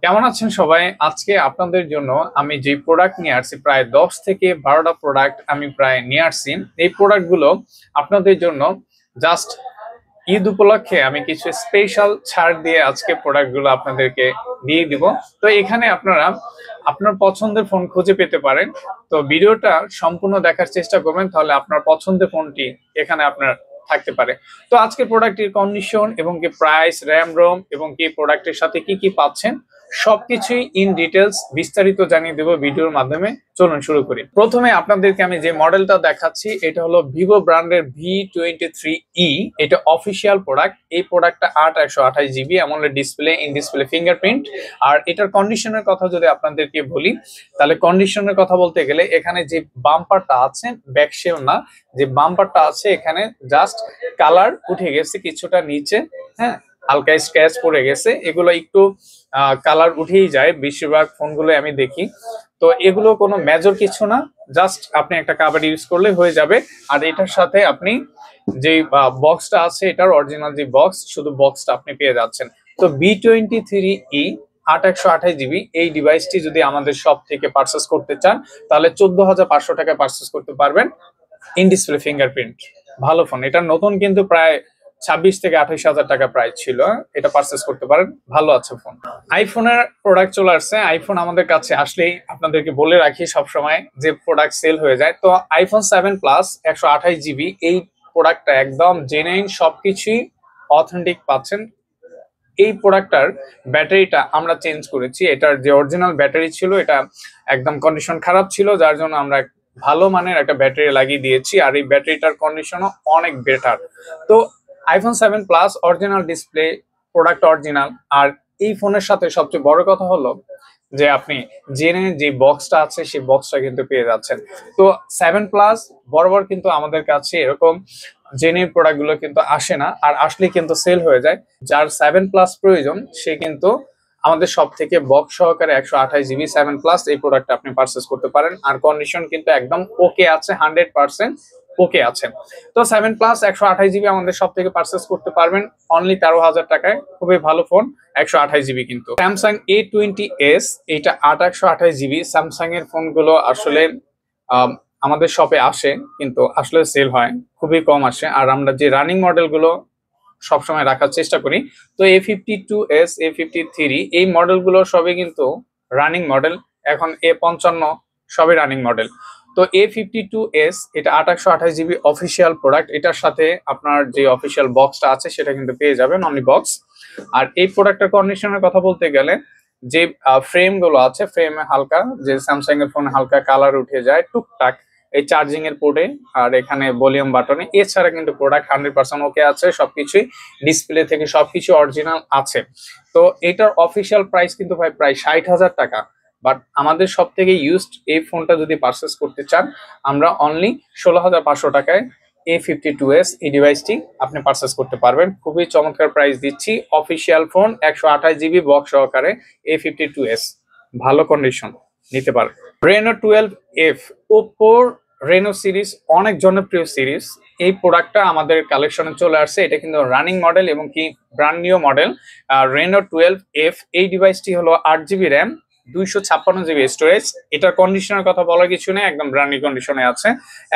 কেমন আছেন সবাই? আজকে আপনাদের জন্য আমি যে প্রোডাক্ট নিয়ে আসছি, প্রায় 10 থেকে 12টা প্রোডাক্ট আমি প্রায় নিয়ে আসছি। এই প্রোডাক্টগুলো আপনাদের জন্য জাস্ট ঈদ উপলক্ষে আমি কিছু স্পেশাল ছাড় দিয়ে আজকে প্রোডাক্টগুলো আপনাদেরকে দিয়ে দিব। তো এখানে আপনারা আপনার পছন্দের ফোন খুঁজে পেতে পারেন। তো ভিডিওটা সম্পূর্ণ দেখার চেষ্টা করবেন, তাহলে আপনার পছন্দের ফোনটি এখানে আপনার থাকতে পারে। তো আজকে প্রোডাক্টের কন্ডিশন এবং কি প্রাইস, র্যাম রোম এবং কি প্রোডাক্টের সাথে কি কি পাচ্ছেন সবকিছুই ইন ডিটেলস বিস্তারিত জানিয়ে দেবো ভিডিওর মাধ্যমে। চলুন শুরু করি। প্রথমে আপনাদেরকে আমি যে মডেলটা দেখাচ্ছি এটা হলো ভিভো ব্র্যান্ডের V23e। এটা অফিসিয়াল প্রোডাক্ট। এই প্রোডাক্টটা 8/128 GB AMOLED display, in display fingerprint. আর এটার কন্ডিশনের কথা যদি আপনাদেরকে বলি, তাহলে কন্ডিশনের কথা বলতে গেলে এখানে যে বাম্পারটা আছে, ব্যাকশেল না, যে বাম্পারটা আছে এখানে জাস্ট কালার উঠে গেছে কিছুটা নিচে, হ্যাঁ, হালকা স্ক্র্যাচ পড়ে গেছে। এগুলো একটু কালার উঠেই যায় বেশিরভাগ ফোনগুলো আমি দেখি। তো এগুলো কোনো মেজর কিছু না, জাস্ট আপনি একটা কাভার ইউজ করলে হয়ে যাবে। আর এটার সাথে আপনি যে বক্সটা আছে, এটার অরিজিনাল যে বক্স, শুধু বক্সটা আপনি পেয়ে যাচ্ছেন। তো V23e 8/128 GB এই ডিভাইসটি যদি আমাদের শপ থেকে পারচেস করতে চান, তাহলে 14,500 টাকায় পারচেস করতে পারবেন। ইন ডিসপ্লে ফিঙ্গারপ্রিন্ট, ভালো ফোন। এটা নতুন কিন্তু প্রায় 26 থেকে 28 হাজার টাকা প্রাইস ছিল। এটা পারচেস করতে পারেন, ভালো আছে ফোন। আইফোনের প্রোডাক্ট চলে আসছে। আইফোন আমাদের কাছে আসলেই আপনাদেরকে বলে রাখি সবসময় যে প্রোডাক্ট সেল হয়ে যায়। তো আইফোন 7 প্লাস 128 GB এই প্রোডাক্টটা একদম জেনুইন, সবকিছুই অথেন্টিক পাচ্ছেন। এই প্রোডাক্টটার ব্যাটারিটা আমরা চেঞ্জ করেছি। এটার যে অরিজিনাল ব্যাটারি ছিল এটা একদম কন্ডিশন খারাপ ছিল, যার জন্য আমরা ভালো মানের একটা ব্যাটারি লাগিয়ে দিয়েছি। আর এই ব্যাটারিটার কন্ডিশনও অনেক বেটার। তো iPhone 7 plus original display, product original. আর এই ফোনের সাথে সবচেয়ে বড় কথা হলো যে আপনি জেনে যে বক্সটা আছে সেই বক্সটা কিন্তু পেয়ে যাচ্ছেন। তো 7 প্লাস বরাবর কিন্তু আমাদের কাছে এরকম জেনে প্রোডাক্ট গুলো কিন্তু আসে না, আর আসলে কিন্তু সেল হয়ে যায়। যার 7 প্লাস প্রয়োজন সে কিন্তু আমাদের সব থেকে বক্স সহকারে 128 GB 7 প্লাস এই প্রোডাক্টটা আপনি পারচেস করতে পারেন। আর কন্ডিশন কিন্তু একদম ওকে আছে, 100% ওকে আছে। তো 7 প্লাস 128 GB আমাদের সব থেকে পারচেস করতে পারবেন অনলি 13,000 টাকায়। খুবই ভালো ফোন, 128 GB। কিন্তু স্যামসাং A20s, এটা 8/128 GB। স্যামসাং এর ফোনগুলো আসলে আমাদের শপে আসে কিন্তু আসলে সেল হয় খুবই কম আসে। আর আমরা যে রানিং মডেলগুলো সবসময় রাখার চেষ্টা করি। তো A52s, A53 এই মডেলগুলো সবই কিন্তু রানিং মডেল। এখন A55 সবই রানিং মডেল। তো A52s এটা 8/128 GB অফিসিয়াল প্রোডাক্ট। এটার সাথে আপনার যে অফিসিয়াল বক্সটা আছে সেটা কিন্তু পেয়ে যাবেন, অনলি বক্স। আর এই প্রোডাক্টের কন্ডিশনের কথা বলতে গেলে যে ফ্রেম গুলো আছে, ফ্রেমে হালকা, যে স্যামসাং এর ফোনে হালকা কালার উঠে যায় টুকটাক এই চার্জিং এর পোর্টে আর এখানে ভলিউম বাটনে। এছাড়া কিন্তু প্রোডাক্ট 100% ওকে আছে, সবকিছুই ডিসপ্লে থেকে সবকিছু অরিজিনাল আছে। তো এটার অফিসিয়াল প্রাইস কিন্তু ভাই প্রায় 60,000 টাকা। বাট আমাদের সব থেকে ইউজড এই ফোনটা যদি পারচেস করতে চান, আমরা অনলি 16,500 টাকায় A52s এই ডিভাইসটি আপনি পারচেস করতে পারবেন। খুবই চমৎকার প্রাইস দিচ্ছি। অফিসিয়াল ফোন, 128 GB বক্স সহকারে A52s, ভালো কন্ডিশন, নিতে পারেন। Reno 12F, ওপ্পোর রেনো সিরিজ অনেক জনপ্রিয় সিরিজ। এই প্রোডাক্টটা আমাদের কালেকশনে চলে আসছে। এটা কিন্তু রানিং মডেল এবং কি brand new model. Reno 12F এই ডিভাইসটি হলো 8 GB র্যাম, 256 GB স্টোরেজ। এটার কন্ডিশনের কথা বলার কিছু নেই, একদম ব্র্যান্ড নিউ কন্ডিশনে আছে,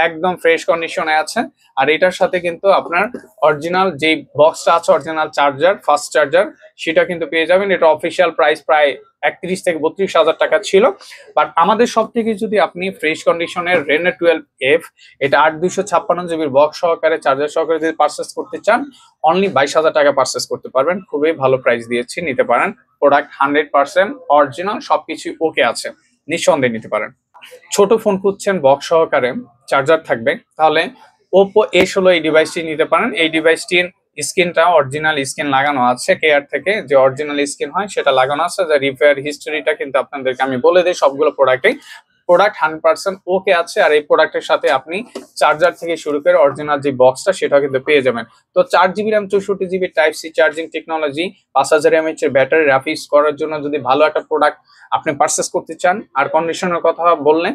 একদম ফ্রেশ কন্ডিশনে আছে। আর এটার সাথে কিন্তু আপনার অরিজিনাল যে বক্সটা আছে, অরিজিনাল চার্জার, ফাস্ট চার্জার, সেটা কিন্তু পেয়ে যাবেন। এটা অফিসিয়াল প্রাইস প্রায় 31 থেকে 32 হাজার টাকা ছিল। বাট আমাদের সব থেকে যদি আপনি ফ্রেশ কন্ডিশনের Reno 12F এটা 8 256 GB বক্স সহকারে, চার্জার সহকারে যদি পারচেস করতে চান, অনলি 22,000 টাকা পারচেস করতে পারবেন। খুবই ভালো প্রাইস দিয়েছি, নিতে পারেন। প্রোডাক্ট 100% অরিজিনাল, সবকিছু ওকে আছে, নিঃসন্দেহে নিতে পারেন। ছোট ফোন খুঁজছেন বক্স সহকারে, চার্জার থাকবে, তাহলে Oppo A16 এই ডিভাইসটি নিতে পারেন। এই ডিভাইসটির স্ক্রিনটা অরিজিনাল স্ক্রিন লাগানো আছে, কেয়ার থেকে যে অরিজিনাল স্ক্রিন হয় সেটা লাগানো আছে। যে রিপেয়ার হিস্টোরিটা কিন্তু আপনাদেরকে আমি বলে দিই সবগুলো প্রোডাক্টেই। প্রোডাক্ট 100% ওকে আছে। আর এই প্রোডাক্টের সাথে আপনি চার্জার থেকে শুরু করে অরিজিনাল যে বক্সটা সেটা কিন্তু পেয়ে যাবেন। তো 4 GB RAM, 64 GB type C charging technology, 5000 mAh এর ব্যাটারি রাফ করার জন্য যদি ভালো একটা প্রোডাক্ট আপনি পারচেস করতে চান। আর কন্ডিশনের কথা বললে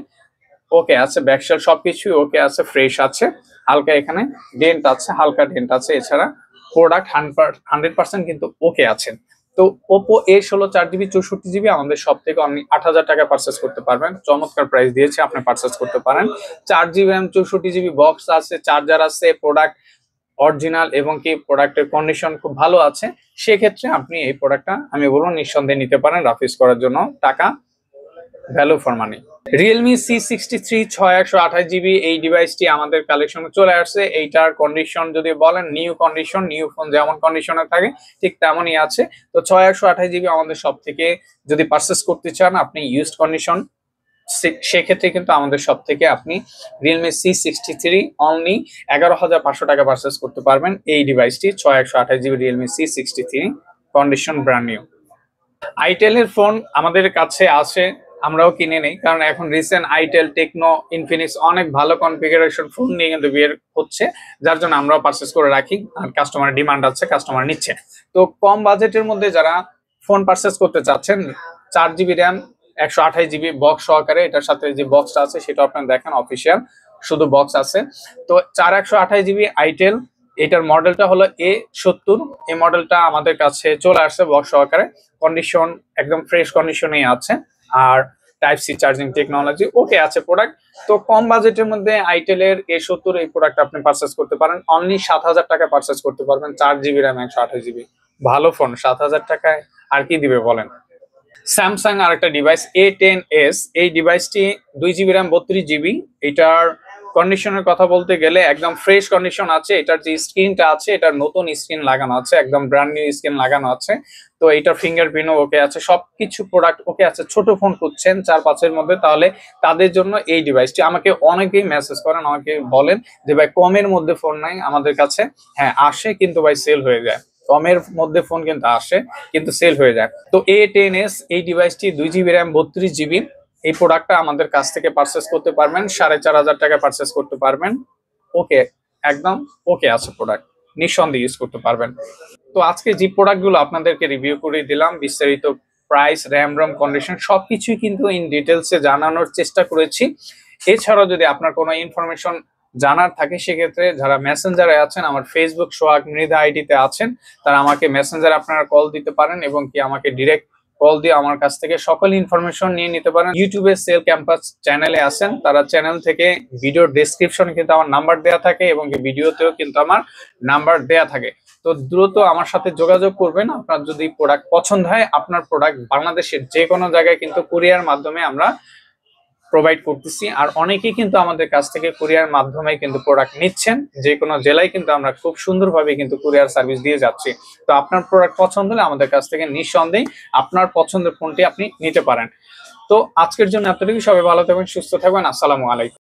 ওকে আছে, ব্যাকশেল সবকিছুই ওকে আছে, ফ্রেশ আছে। হালকা এখানে ডেন্ট আছে, হালকা ডেন্ট আছে। এছাড়া প্রোডাক্ট 100% কিন্তু ওকে আছে। তো ওপো A16 4GB 64GB আমাদের সব থেকে আপনি 8,000 টাকা পারচেস করতে পারবেন। চমৎকার প্রাইস দিয়েছে, আপনি পারচেস করতে পারেন। 4GB RAM 64GB বক্স আছে, চার্জার আছে, প্রোডাক্ট অরিজিনাল এবং কি প্রোডাক্টের কন্ডিশন খুব ভালো আছে। সেক্ষেত্রে আপনি এই প্রোডাক্টটা আমি বলবো নিঃসন্দেহে নিতে পারেন রাফ ইউজ করার জন্য। টাকা value for money. Realme C63 6128GB এই ডিভাইসটি আমাদের কালেকশনে চলে আসছে। এইটার কন্ডিশন যদি বলেন নিউ কন্ডিশন, নিউ ফোন যেমন কন্ডিশনে থাকে ঠিক তেমনই আছে। তো 6128GB আমাদের সব থেকে যদি পারচেস করতে চান আপনি ইউজড কন্ডিশন, সেক্ষেত্রে কিন্তু আমাদের সব থেকে আপনি রিয়েলমি C63 অনলি 11,500 টাকা পারচেস করতে পারবেন এই ডিভাইসটি। 6128GB Realme C63 condition brand new. আইটেলের ফোন আমাদের কাছে আছে, আমরাও কিনে নেই, কারণ এখন রিসেন্ট আইটেল, টেকনো, ইনফিনিক্স অনেক ভালো কনফিগারেশন ফোন নিয়ে কিন্তু বের হচ্ছে, যার জন্য আমরাও পারচেস করে রাখি। আর কাস্টমারের ডিমান্ড আছে, কাস্টমার নিচ্ছে। তো কম বাজেটের মধ্যে যারা ফোন পারচেস করতে চাচ্ছেন, 4GB র্যাম 128GB বক্স সহকারে, এটার সাথে যে বক্সটা আছে সেটা আপনারা দেখেন অফিসিয়াল, শুধু বক্স আছে। তো 128GB আইটেল, এটার মডেলটা হলো A70। এই মডেলটা আমাদের কাছে চলে আসছে বক্স সহকারে, কন্ডিশন একদম ফ্রেশ কন্ডিশনেই আছে। আর type C charging technology okay আছে প্রোডাক্ট। তো কম বাজেটের মধ্যে আইটেলের A70 এই প্রোডাক্ট আপনি পারচেস করতে পারেন অনলি 7,000 টাকা পারচেস করতে পারবেন। 4GB র্যাম 128GB ভালো ফোন 7,000 টাকায় আর কি দিবে বলেন। স্যামসাং আর একটা ডিভাইস A10s, এই ডিভাইসটি 2GB র্যাম 32GB। এটার কন্ডিশনের কথা বলতে গেলে একদম ফ্রেশ কন্ডিশন আছে। এটার যে স্ক্রিনটা আছে, এটার নতুন স্ক্রিন লাগানো আছে, একদম ব্র্যান্ড নিউ স্ক্রিন লাগানো আছে। তো এটার ফিঙ্গারপ্রিন্টও ওকে আছে, সবকিছু প্রোডাক্ট ওকে আছে। ছোট ফোন খুঁজছেন 4-5 এর মধ্যে, তাহলে তাদের জন্য এই ডিভাইসটি। আমাকে অনেকেই মেসেজ করেন, আমাকে বলেন যে ভাই কমের মধ্যে ফোন নাই আমাদের কাছে। হ্যাঁ আসে, কিন্তু ভাই সেল হয়ে যায়। কমের মধ্যে ফোন কিন্তু আসে, কিন্তু সেল হয়ে যায়। তো A10s এই ডিভাইসটি 2GB র্যাম 32GB, এই প্রোডাক্টটা আমাদের কাছ থেকে পারচেস করতে পারবেন 4,500 টাকা পারচেস করতে পারবেন। ওকে, একদম ওকে আছে প্রোডাক্ট, নিঃসন্দেহে ইউজ করতে পারবেন। তো আজকে যে প্রোডাক্টগুলো আপনাদেরকে রিভিউ করে দিলাম, বিস্তারিত প্রাইস, র্যাম রম, কন্ডিশন সবকিছুই কিন্তু ইন ডিটেলসে জানানোর চেষ্টা করেছি। এছাড়াও যদি আপনার কোনো ইনফরমেশন জানার থাকে, সেক্ষেত্রে যারা মেসেঞ্জারে আছেন, আমার ফেসবুক সোহাগ মৃধা আইডিতে আছেন, তারা আমাকে মেসেঞ্জারে আপনারা কল দিতে পারেন এবং কি আমাকে ডিরেক্ট কল দিয়ে আমার কাছ থেকে সকল ইনফরমেশন নিয়ে নিতে পারেন। ইউটিউবে সেল ক্যাম্পাস চ্যানেলে আছেন, তারা চ্যানেল থেকে ভিডিওর ডেসক্রিপশনে কিন্তু আমার নাম্বার দেওয়া থাকে এবং ভিডিওতেও কিন্তু আমার নাম্বার দেওয়া থাকে। তো দ্রুত আমার সাথে যোগাযোগ করবেন। আপনার যদি প্রোডাক্ট পছন্দ হয়, আপনার প্রোডাক্ট বাংলাদেশের যে কোনো জায়গায় কিন্তু কুরিয়ার মাধ্যমে আমরা প্রোভাইড করতেছি। আর অনেকেই কিন্তু আমাদের কাছ থেকে কুরিয়ার মাধ্যমে কিন্তু প্রোডাক্ট নিচ্ছেন, যে কোনো জেলায় কিন্তু আমরা খুব সুন্দরভাবে কিন্তু কুরিয়ার সার্ভিস দিয়ে যাচ্ছি। তো আপনার প্রোডাক্ট পছন্দ হলে আমাদের কাছ থেকে নিঃসন্দেহে আপনার পছন্দের ফোনটি আপনি নিতে পারেন। তো আজকের জন্য এতটুকু, সবাই ভালো থাকবেন, সুস্থ থাকবেন। আসসালামু আলাইকুম।